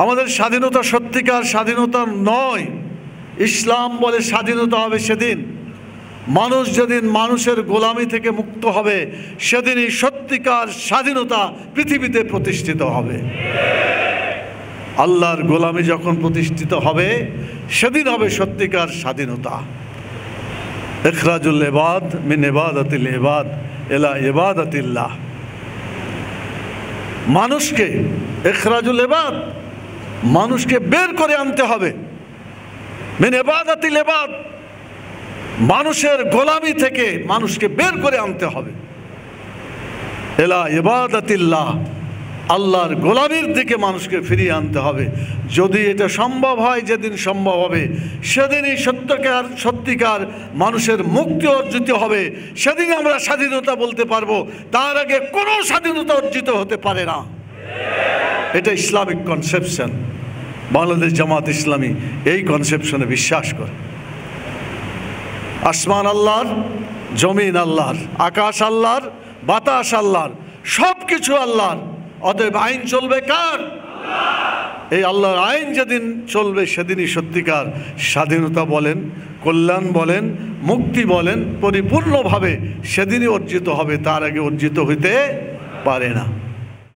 আমাদের স্বাধীনতা সত্যিকার স্বাধীনতা নয়। ইসলাম বলে স্বাধীনতা হবে সেদিন, মানুষ যেদিন মানুষের গোলামি থেকে মুক্ত হবে, সেদিনই সত্যিকার স্বাধীনতা পৃথিবীতে প্রতিষ্ঠিত হবে। আল্লাহর গোলামি যখন প্রতিষ্ঠিত হবে, সেদিন হবে সত্যিকার স্বাধীনতা। ইখরাজুল ইবাদ মিন ইবাদাতিল ইবাদ ইলা ইবাদাতিল্লাহ। মানুষকে ইখরাজুল ইবাদ, মানুষকে বের করে আনতে হবে, মিন ইবাদাতিল ইবাদ, মানুষের গোলামি থেকে মানুষকে বের করে আনতে হবে, ইলা ইবাদাতিল্লাহ, আল্লাহর গোলামির দিকে মানুষকে ফিরিয়ে আনতে হবে। যদি এটা সম্ভব হয়, যেদিন সম্ভব হবে সেদিনই সত্যিকার মানুষের মুক্তি অর্জিত হবে, সেদিন আমরা স্বাধীনতা বলতে পারবো। তার আগে কোনো স্বাধীনতা অর্জিত হতে পারে না। এটা ইসলামিক কনসেপশন। বাংলাদেশ জামাত ইসলামী এই কনসেপশনে বিশ্বাস করে। আসমান আল্লাহর, জমিন আল্লাহর, আকাশ আল্লাহর, বাতাস আল্লাহর, সব কিছু আল্লাহর। অতএব আইন চলবে কার? এই আল্লাহর আইন যেদিন চলবে, সেদিনই সত্যিকার স্বাধীনতা বলেন, কল্যাণ বলেন, মুক্তি বলেন, পরিপূর্ণভাবে সেদিনই অর্জিত হবে। তার আগে অর্জিত হইতে পারে না।